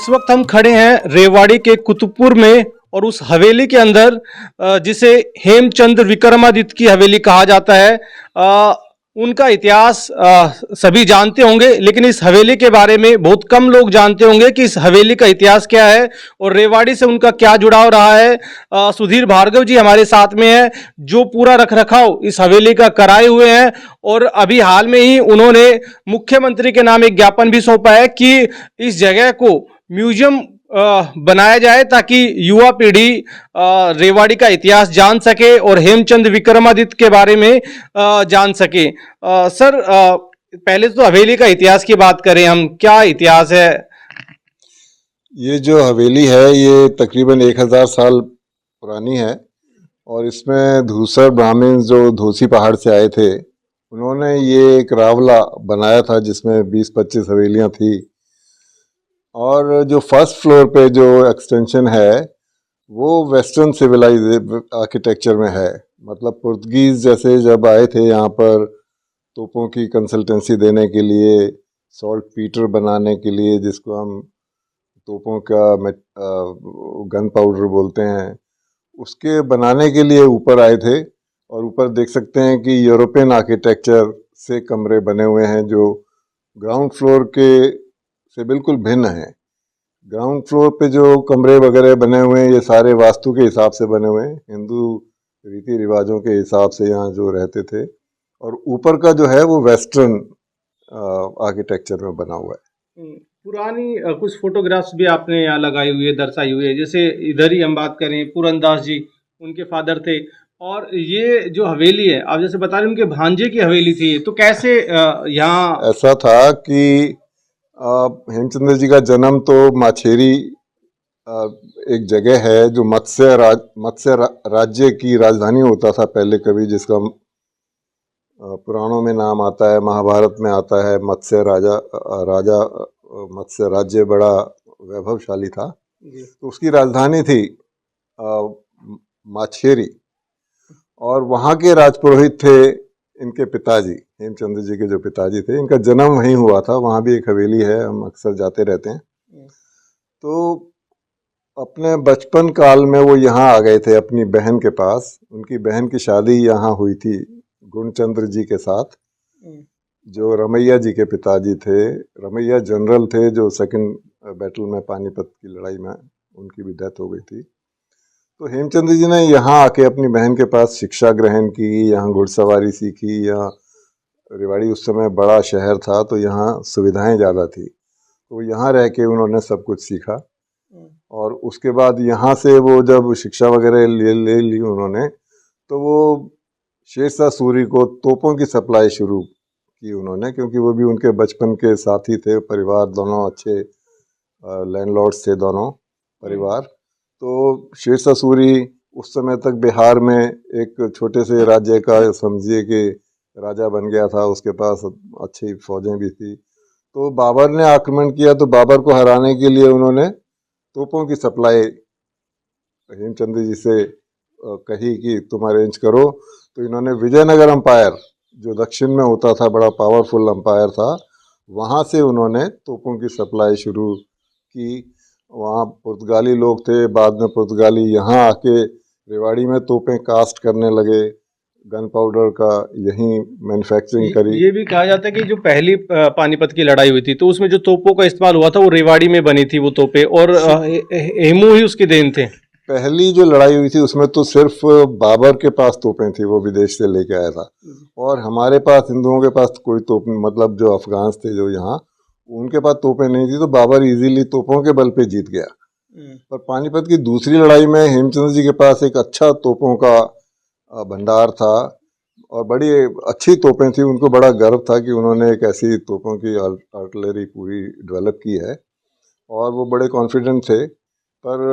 इस वक्त हम खड़े हैं रेवाड़ी के कुतुबपुर में और उस हवेली के अंदर जिसे हेमचंद्र विक्रमादित्य की हवेली कहा जाता है। उनका इतिहास सभी जानते होंगे, लेकिन इस हवेली के बारे में बहुत कम लोग जानते होंगे कि इस हवेली का इतिहास क्या है और रेवाड़ी से उनका क्या जुड़ाव रहा है। सुधीर भार्गव जी हमारे साथ में हैं, जो पूरा रखरखाव इस हवेली का कराए हुए हैं और अभी हाल में ही उन्होंने मुख्यमंत्री के नाम एक ज्ञापन भी सौंपा है कि इस जगह को म्यूजियम बनाया जाए ताकि युवा पीढ़ी रेवाड़ी का इतिहास जान सके और हेमचंद विक्रमादित्य के बारे में जान सके। सर, पहले तो हवेली का इतिहास की बात करें हम, क्या इतिहास है? ये जो हवेली है ये तकरीबन 1000 साल पुरानी है और इसमें धूसर ब्राह्मण जो धोसी पहाड़ से आए थे उन्होंने ये एक रावला बनाया था जिसमें 20-25 हवेलियां थी। और जो फर्स्ट फ्लोर पे जो एक्सटेंशन है वो वेस्टर्न सिविलाइज आर्किटेक्चर में है। मतलब पुर्तगीज जैसे जब आए थे यहाँ पर तोपों की कंसल्टेंसी देने के लिए, सॉल्ट पीटर बनाने के लिए, जिसको हम तोपों का गन पाउडर बोलते हैं, उसके बनाने के लिए ऊपर आए थे। और ऊपर देख सकते हैं कि यूरोपियन आर्किटेक्चर से कमरे बने हुए हैं जो ग्राउंड फ्लोर के से बिल्कुल भिन्न है। ग्राउंड फ्लोर पे जो कमरे वगैरह बने हुए हैं ये सारे वास्तु के हिसाब से बने हुए हैं, हिंदू रीति रिवाजों के हिसाब से यहाँ जो रहते थे। और ऊपर का जो है वो वेस्टर्न आर्किटेक्चर में बना हुआ है। पुरानी कुछ फोटोग्राफ्स भी आपने यहाँ लगाई हुई है, दर्शाई हुई है। जैसे इधर ही हम बात करें, पुरनदास जी उनके फादर थे। और ये जो हवेली है आप जैसे बता रहे उनके भांजे की हवेली थी, तो कैसे यहाँ? ऐसा था कि हेमचंद्र जी का जन्म तो माछेरी एक जगह है जो मत्स्य राज्य की राजधानी होता था पहले कभी, जिसका पुराणों में नाम आता है, महाभारत में आता है। मत्स्य राजा मत्स्य राज्य बड़ा वैभवशाली था, तो उसकी राजधानी थी माछेरी। और वहाँ के राजपुरोहित थे इनके पिताजी, हेमचंद्र जी के जो पिताजी थे, इनका जन्म वहीं हुआ था। वहाँ भी एक हवेली है, हम अक्सर जाते रहते हैं। तो अपने बचपन काल में वो यहाँ आ गए थे अपनी बहन के पास। उनकी बहन की शादी यहाँ हुई थी गुणचंद्र जी के साथ, जो रमैया जी के पिताजी थे। रमैया जनरल थे जो सेकंड बैटल में पानीपत की लड़ाई में उनकी भी डेथ हो गई थी। तो हेमचंद्र जी ने यहाँ आके अपनी बहन के पास शिक्षा ग्रहण की, यहाँ घुड़सवारी सीखी। यहाँ रेवाड़ी उस समय बड़ा शहर था तो यहाँ सुविधाएं ज़्यादा थी, तो यहाँ रह के उन्होंने सब कुछ सीखा। और उसके बाद यहाँ से वो जब शिक्षा वगैरह ले ली उन्होंने, तो वो शेरशाह सूरी को तोपों की सप्लाई शुरू की उन्होंने, क्योंकि वो भी उनके बचपन के साथी थे। परिवार दोनों अच्छे लैंडलॉर्ड्स थे दोनों परिवार। तो शेरशाह सूरी उस समय तक बिहार में एक छोटे से राज्य का समझिए कि राजा बन गया था, उसके पास अच्छी फौजें भी थी। तो बाबर ने आक्रमण किया, तो बाबर को हराने के लिए उन्होंने तोपों की सप्लाई हेमचंद्र जी से कही कि तुम अरेंज करो। तो इन्होंने विजयनगर अंपायर जो दक्षिण में होता था, बड़ा पावरफुल अंपायर था, वहाँ से उन्होंने तोपों की सप्लाई शुरू की। वहाँ पुर्तगाली लोग थे, बाद में पुर्तगाली यहाँ आके रेवाड़ी में तोपें कास्ट करने लगे। गन पाउडर का यहीं मैन्युफैक्चरिंग करी। ये भी कहा जाता है कि जो पहली पानीपत की लड़ाई हुई थी तो उसमें जो तोपों का इस्तेमाल हुआ था वो रेवाड़ी में बनी थी वो तोपें, और हेमू ही उसकी देन थे। पहली जो लड़ाई हुई थी उसमें तो सिर्फ बाबर के पास तोपें थी, वो विदेश से लेके आया था। और हमारे पास हिंदुओं के पास कोई तोप, मतलब जो अफगान थे जो यहाँ, उनके पास तोपें नहीं थी, तो बाबर इजीली तोपों के बल पे जीत गया। पर पानीपत की दूसरी लड़ाई में हेमचंद्र जी के पास एक अच्छा तोपों का भंडार था और बड़ी अच्छी तोपें थी। उनको बड़ा गर्व था कि उन्होंने एक ऐसी तोपों की आर्टिलरी पूरी डेवलप की है, और वो बड़े कॉन्फिडेंट थे। पर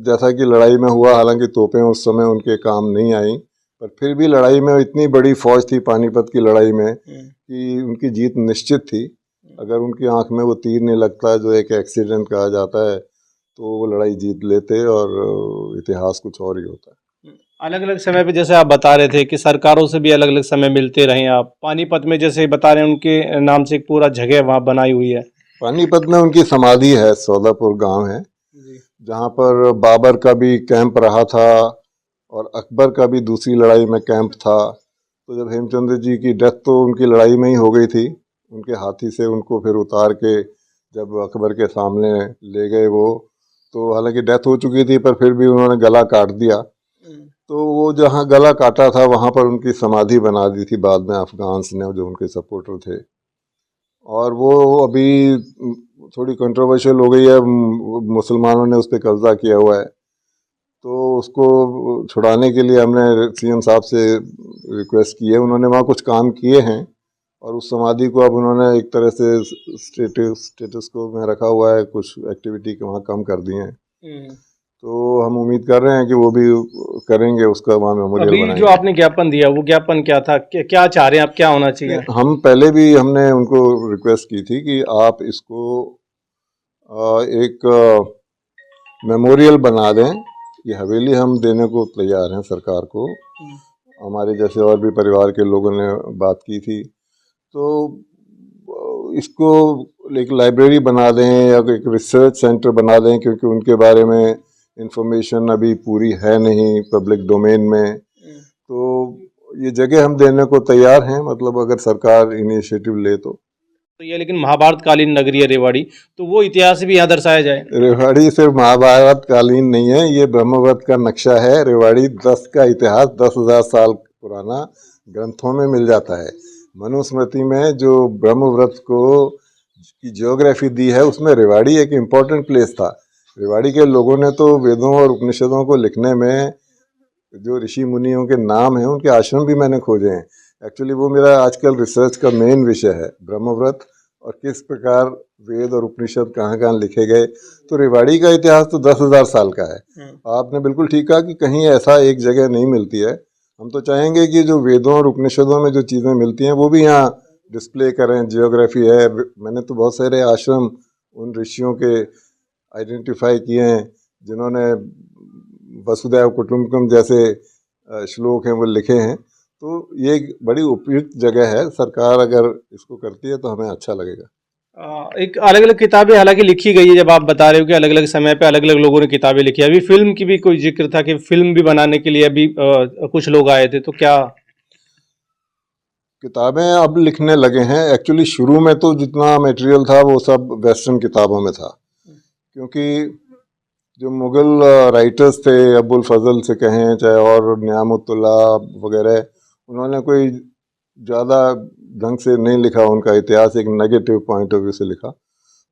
जैसा कि लड़ाई में हुआ, हालांकि तोपें उस समय उनके काम नहीं आई, पर फिर भी लड़ाई में इतनी बड़ी फौज थी पानीपत की लड़ाई में कि उनकी जीत निश्चित थी। अगर उनकी आंख में वो तीर नहीं लगता, जो एक एक्सीडेंट कहा जाता है, तो वो लड़ाई जीत लेते और इतिहास कुछ और ही होता है। अलग अलग समय पे जैसे आप बता रहे थे कि सरकारों से भी अलग अलग समय मिलते रहे आप। पानीपत में जैसे बता रहे हैं उनके नाम से एक पूरा जगह वहाँ बनाई हुई है पानीपत में उनकी समाधि है, सौदापुर गांव है, जहां पर बाबर का भी कैंप रहा था और अकबर का भी दूसरी लड़ाई में कैंप था। तो जब हेमचंद्र जी की डेथ तो उनकी लड़ाई में ही हो गई थी, उनके हाथी से उनको फिर उतार के जब अकबर के सामने ले गए वो, तो हालांकि डेथ हो चुकी थी पर फिर भी उन्होंने गला काट दिया। तो वो जहाँ गला काटा था वहाँ पर उनकी समाधि बना दी थी बाद में अफगान्स ने, जो उनके सपोर्टर थे। और वो अभी थोड़ी कंट्रोवर्शियल हो गई है, मुसलमानों ने उस पर कब्जा किया हुआ है, तो उसको छुड़ाने के लिए हमने सीएम साहब से रिक्वेस्ट की है। उन्होंने वहाँ कुछ काम किए हैं और उस समाधि को अब उन्होंने एक तरह से स्टेटस को में रखा हुआ है, कुछ एक्टिविटी वहाँ कम कर दी हैं। तो हम उम्मीद कर रहे हैं कि वो भी करेंगे, उसका वहाँ मेमोरियल अभी बनाएंगे। जो आपने ज्ञापन दिया वो ज्ञापन क्या था, क्या चाह रहे हैं आप, क्या होना चाहिए? हम पहले भी हमने उनको रिक्वेस्ट की थी कि आप इसको एक मेमोरियल बना दें। ये हवेली हम देने को तैयार हैं सरकार को, हमारे जैसे और भी परिवार के लोगों ने बात की थी। तो इसको एक लाइब्रेरी बना दें या एक रिसर्च सेंटर बना दें, क्योंकि उनके बारे में इंफॉर्मेशन अभी पूरी है नहीं पब्लिक डोमेन में। तो ये जगह हम देने को तैयार हैं, मतलब अगर सरकार इनिशिएटिव ले तो। ये लेकिन महाभारत कालीन नगरी है रेवाड़ी, तो वो इतिहास भी यहाँ दर्शाया जाए। रेवाड़ी सिर्फ महाभारत कालीन नहीं है, ये ब्रह्मव्रत का नक्शा है। रेवाड़ी 10 का इतिहास 10,000 साल पुराना ग्रंथों में मिल जाता है। मनुस्मृति में जो ब्रह्मव्रत को की ज्योग्राफी दी है उसमें रेवाड़ी एक इम्पोर्टेंट प्लेस था। रेवाड़ी के लोगों ने तो वेदों और उपनिषदों को लिखने में जो ऋषि मुनियों के नाम हैं उनके आश्रम भी मैंने खोजे हैं। एक्चुअली वो मेरा आजकल रिसर्च का मेन विषय है, ब्रह्मव्रत और किस प्रकार वेद और उपनिषद कहाँ कहाँ लिखे गए। तो रेवाड़ी का इतिहास तो 10,000 साल का है। आपने बिल्कुल ठीक कहा कि कहीं ऐसा एक जगह नहीं मिलती है। हम तो चाहेंगे कि जो वेदों और उपनिषदों में जो चीज़ें मिलती हैं वो भी यहाँ डिस्प्ले करें। जियोग्राफी है, मैंने तो बहुत सारे आश्रम उन ऋषियों के आइडेंटिफाई किए हैं जिन्होंने वसुधैव कुटुंबकम जैसे श्लोक हैं वो लिखे हैं। तो ये एक बड़ी उपयुक्त जगह है, सरकार अगर इसको करती है तो हमें अच्छा लगेगा। एक अलग अलग किताबें हालांकि लिखी गई है, जब आप बता रहे हो कि अलग अलग समय पे अलग अलग लोगों ने किताबें लिखी है। अभी फिल्म की भी कोई जिक्र था कि फिल्म भी बनाने के लिए अभी कुछ लोग आए थे, तो क्या किताबें अब लिखने लगे हैं? एक्चुअली शुरू में तो जितना मटेरियल था वो सब वेस्टर्न किताबों में था, क्योंकि जो मुग़ल राइटर्स थे, अबुल फजल से कहें चाहे और नियामतुल्ला वगैरह, उन्होंने कोई ज़्यादा ढंग से नहीं लिखा उनका इतिहास, एक नेगेटिव पॉइंट ऑफ व्यू से लिखा।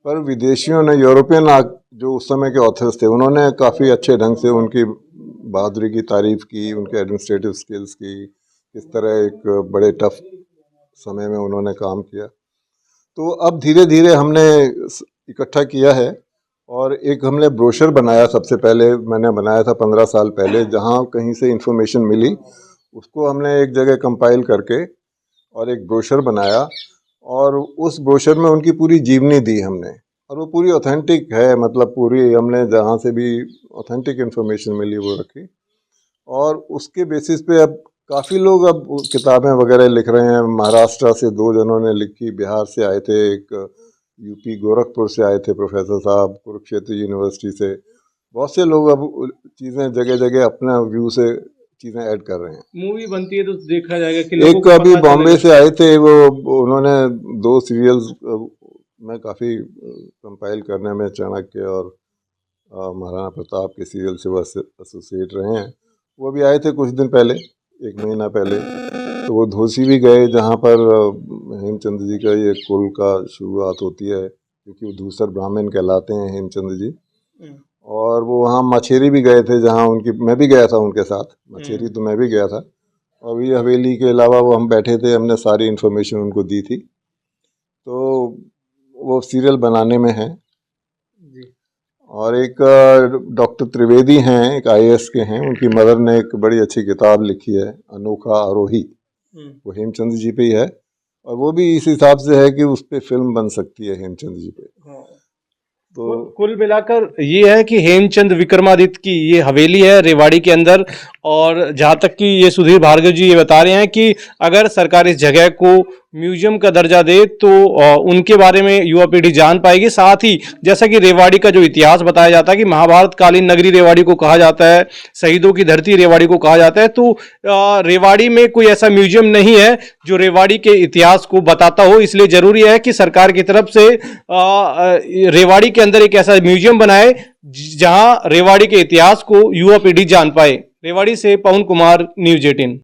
पर विदेशियों ने, यूरोपियन जो उस समय के ऑथर्स थे, उन्होंने काफ़ी अच्छे ढंग से उनकी बहादुरी की तारीफ़ की, उनके एडमिनिस्ट्रेटिव स्किल्स की, किस तरह एक बड़े टफ समय में उन्होंने काम किया। तो अब धीरे धीरे हमने इकट्ठा किया है और एक हमने ब्रोशर बनाया। सबसे पहले मैंने बनाया था 15 साल पहले, जहाँ कहीं से इंफॉर्मेशन मिली उसको हमने एक जगह कंपाइल करके और एक ब्रोशर बनाया, और उस ब्रोशर में उनकी पूरी जीवनी दी हमने, और वो पूरी ऑथेंटिक है, मतलब पूरी हमने जहाँ से भी ऑथेंटिक इन्फॉर्मेशन मिली वो रखी। और उसके बेसिस पे अब काफ़ी लोग अब किताबें वगैरह लिख रहे हैं। महाराष्ट्र से 2 जनों ने लिखी, बिहार से आए थे, एक यूपी गोरखपुर से आए थे प्रोफेसर साहब, कुरुक्षेत्र यूनिवर्सिटी से। बहुत से लोग अब चीज़ें जगह जगह अपना व्यू से चीज़ें ऐड कर रहे हैं। मूवी बनती है तो देखा जाएगा कि एक अभी बॉम्बे से आए थे, वो उन्होंने 2 सीरियल्स में काफ़ी कंपाइल करने में चाणक्य और महाराणा प्रताप के सीरियल से वो एसोसिएट रहे हैं। वो भी आए थे कुछ दिन पहले, 1 महीना पहले। तो वो धोसी भी गए जहाँ पर हेमचंद्र जी का ये कुल का शुरुआत होती है, क्योंकि वो दूसर ब्राह्मण कहलाते हैं हेमचंद्र जी। और वो वहाँ मछेरी भी गए थे, जहाँ उनकी, मैं भी गया था उनके साथ मछेरी, तो मैं भी गया था। और ये हवेली के अलावा वो हम बैठे थे, हमने सारी इन्फॉर्मेशन उनको दी थी। तो वो सीरियल बनाने में है। और एक डॉक्टर त्रिवेदी हैं, एक IAS के हैं, उनकी मदर ने एक बड़ी अच्छी किताब लिखी है, अनोखा आरोही, वो हेमचंद्र जी पे ही है, और वो भी इस हिसाब से है कि उस पर फिल्म बन सकती है हेमचंद्र जी पे। तो कुल मिलाकर ये है कि हेमचंद विक्रमादित्य की ये हवेली है रेवाड़ी के अंदर, और जहाँ तक कि ये सुधीर भार्गव जी ये बता रहे हैं कि अगर सरकार इस जगह को म्यूजियम का दर्जा दे तो उनके बारे में युवा पीढ़ी जान पाएगी। साथ ही जैसा कि रेवाड़ी का जो इतिहास बताया जाता है कि महाभारत कालीन नगरी रेवाड़ी को कहा जाता है, शहीदों की धरती रेवाड़ी को कहा जाता है, तो रेवाड़ी में कोई ऐसा म्यूजियम नहीं है जो रेवाड़ी के इतिहास को बताता हो। इसलिए जरूरी है कि सरकार की तरफ से रेवाड़ी के अंदर एक ऐसा म्यूजियम बनाए जहां रेवाड़ी के इतिहास को युवा पीढ़ी जान पाए। रेवाड़ी से पवन कुमार, न्यूज़ 18।